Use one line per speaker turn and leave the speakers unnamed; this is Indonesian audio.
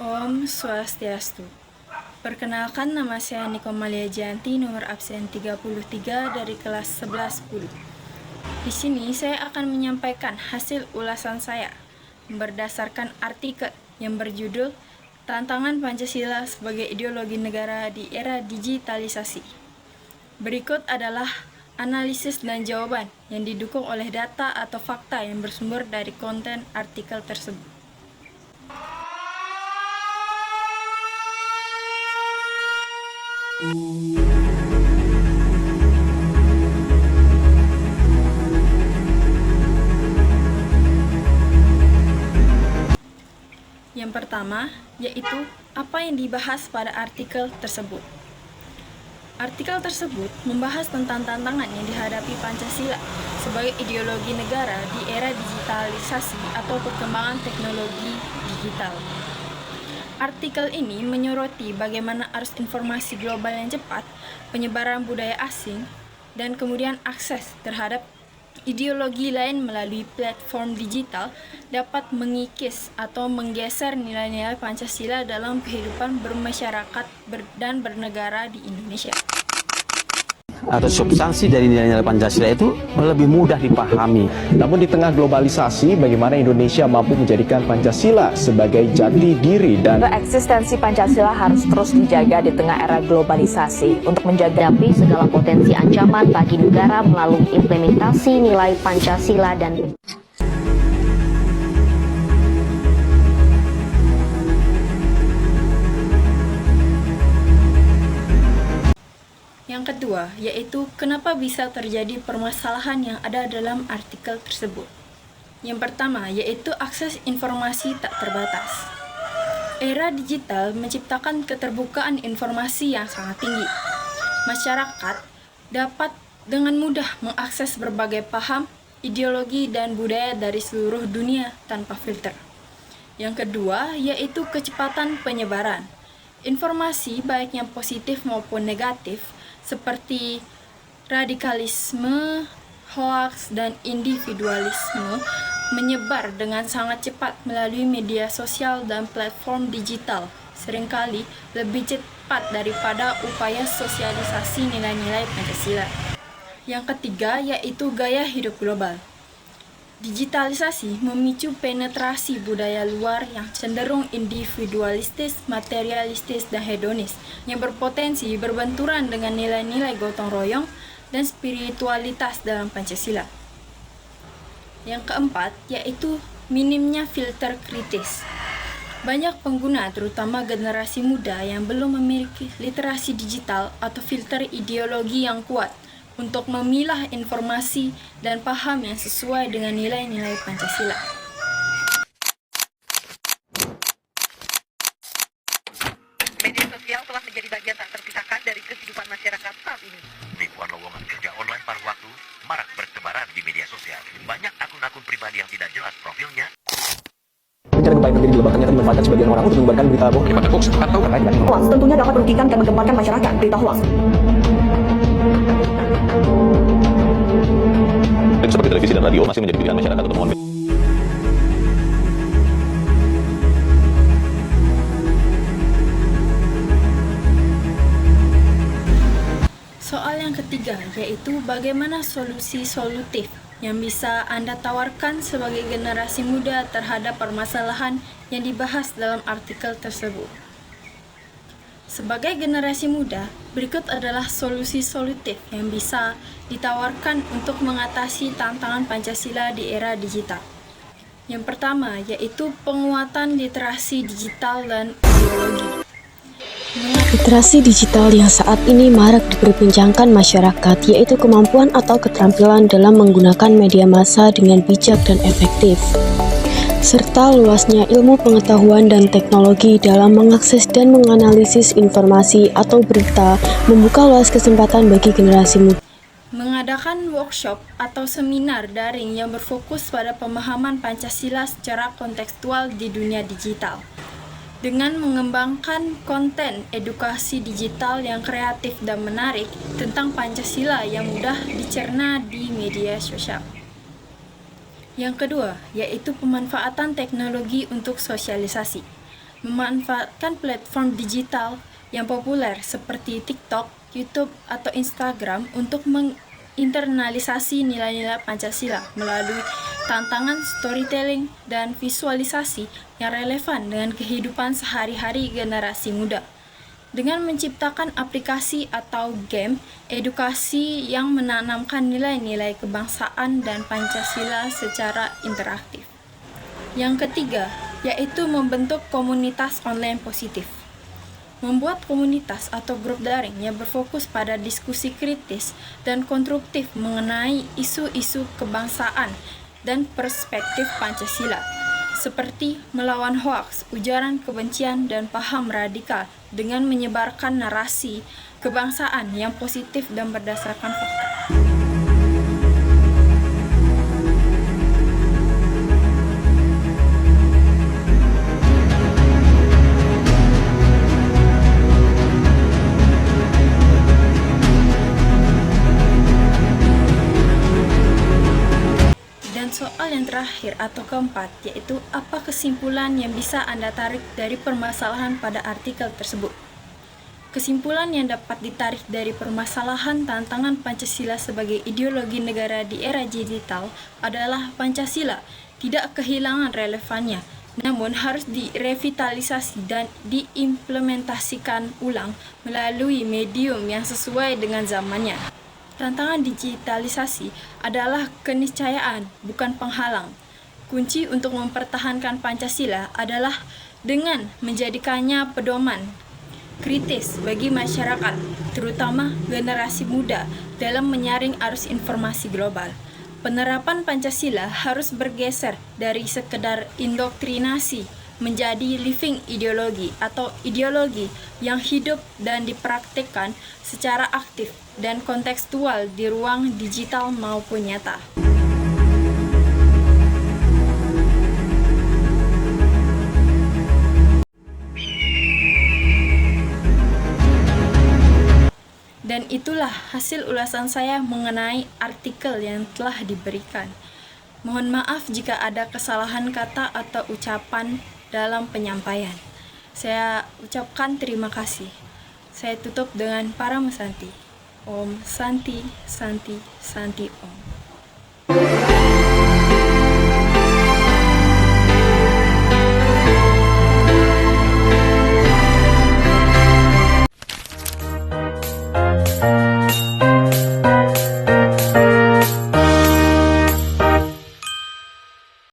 Om Swastiastu. Perkenalkan, nama saya Niko Malia Janti, nomor absen 33 dari kelas 11-10. Di sini saya akan menyampaikan hasil ulasan saya berdasarkan artikel yang berjudul Tantangan Pancasila sebagai Ideologi Negara di Era Digitalisasi. Berikut adalah analisis dan jawaban yang didukung oleh data atau fakta yang bersumber dari konten artikel tersebut. Yang pertama, yaitu apa yang dibahas pada artikel tersebut. Artikel tersebut membahas tentang tantangan yang dihadapi Pancasila sebagai ideologi negara di era digitalisasi atau perkembangan teknologi digital. Artikel ini menyoroti bagaimana arus informasi global yang cepat, penyebaran budaya asing, dan kemudian akses terhadap ideologi lain melalui platform digital dapat mengikis atau menggeser nilai-nilai Pancasila dalam kehidupan bermasyarakat dan bernegara di Indonesia.
Atau substansi dari nilai-nilai Pancasila itu lebih mudah dipahami.
Namun di tengah globalisasi, bagaimana Indonesia mampu menjadikan Pancasila sebagai jati diri dan
eksistensi Pancasila harus terus dijaga di tengah era globalisasi untuk menjaga segala potensi ancaman bagi negara melalui implementasi nilai Pancasila dan
Yang kedua, yaitu kenapa bisa terjadi permasalahan yang ada dalam artikel tersebut. Yang pertama, yaitu akses informasi tak terbatas. Era digital menciptakan keterbukaan informasi yang sangat tinggi. Masyarakat dapat dengan mudah mengakses berbagai paham, ideologi, dan budaya dari seluruh dunia tanpa filter. Yang kedua, yaitu kecepatan penyebaran. Informasi baik yang positif maupun negatif seperti radikalisme, hoaks, dan individualisme menyebar dengan sangat cepat melalui media sosial dan platform digital, seringkali lebih cepat daripada upaya sosialisasi nilai-nilai Pancasila. Yang ketiga, yaitu gaya hidup global. Digitalisasi memicu penetrasi budaya luar yang cenderung individualistis, materialistis, dan hedonis, yang berpotensi berbenturan dengan nilai-nilai gotong royong dan spiritualitas dalam Pancasila. Yang keempat, yaitu minimnya filter kritis. Banyak pengguna, terutama generasi muda yang belum memiliki literasi digital atau filter ideologi yang kuat untuk memilah informasi dan paham yang sesuai dengan nilai-nilai Pancasila.
Media sosial telah menjadi bagian tak terpisahkan dari kehidupan masyarakat saat ini.
Ribuan lowongan kerja online paruh waktu marak bertebaran di media sosial. Banyak akun-akun pribadi yang tidak jelas profilnya.
cara gempa yang terjadi di Lebak ternyata dimanfaatkan sebagian orang untuk menyebarkan berita bohong daripada hoax atau hoax. Tentunya dapat merugikan dan menggemparkan masyarakat berita hoax.
Seperti televisi dan radio masih menjadi pilihan masyarakat untuk mengonfirmasi.
Soal yang ketiga, yaitu bagaimana solusi solutif yang bisa Anda tawarkan sebagai generasi muda terhadap permasalahan yang dibahas dalam artikel tersebut. Sebagai generasi muda, berikut adalah solusi solutif yang bisa ditawarkan untuk mengatasi tantangan Pancasila di era digital. Yang pertama, yaitu penguatan literasi digital dan ideologi.
Literasi digital yang saat ini marak diperbincangkan masyarakat, yaitu kemampuan atau keterampilan dalam menggunakan media massa dengan bijak dan efektif, serta luasnya ilmu pengetahuan dan teknologi dalam mengakses dan menganalisis informasi atau berita, membuka luas kesempatan bagi generasi muda.
Mengadakan workshop atau seminar daring yang berfokus pada pemahaman Pancasila secara kontekstual di dunia digital, dengan mengembangkan konten edukasi digital yang kreatif dan menarik tentang Pancasila yang mudah dicerna di media sosial. Yang kedua, yaitu pemanfaatan teknologi untuk sosialisasi. memanfaatkan platform digital yang populer seperti TikTok, YouTube, atau Instagram untuk menginternalisasi nilai-nilai Pancasila melalui tantangan storytelling dan visualisasi yang relevan dengan kehidupan sehari-hari generasi muda. Dengan menciptakan aplikasi atau game edukasi yang menanamkan nilai-nilai kebangsaan dan Pancasila secara interaktif. Yang ketiga, yaitu membentuk komunitas online positif. Membuat komunitas atau grup daring yang berfokus pada diskusi kritis dan konstruktif mengenai isu-isu kebangsaan dan perspektif Pancasila, seperti melawan hoaks, ujaran kebencian, dan paham radikal dengan menyebarkan narasi kebangsaan yang positif dan berdasarkan fakta. Soal yang terakhir atau keempat, yaitu apa kesimpulan yang bisa Anda tarik dari permasalahan pada artikel tersebut. Kesimpulan yang dapat ditarik dari permasalahan tantangan Pancasila sebagai ideologi negara di era digital adalah Pancasila tidak kehilangan relevannya, namun harus direvitalisasi dan diimplementasikan ulang melalui medium yang sesuai dengan zamannya. Tantangan digitalisasi adalah keniscayaan, bukan penghalang. Kunci untuk mempertahankan Pancasila adalah dengan menjadikannya pedoman kritis bagi masyarakat, terutama generasi muda, dalam menyaring arus informasi global. Penerapan Pancasila harus bergeser dari sekedar indoktrinasi menjadi living ideologi atau ideologi yang hidup dan dipraktikkan secara aktif dan kontekstual di ruang digital maupun nyata. Dan itulah hasil ulasan saya mengenai artikel yang telah diberikan. Mohon maaf jika ada kesalahan kata atau ucapan dalam penyampaian. Saya ucapkan terima kasih. Saya tutup dengan Paramesanti. Om Santi, Santi, Santi Om.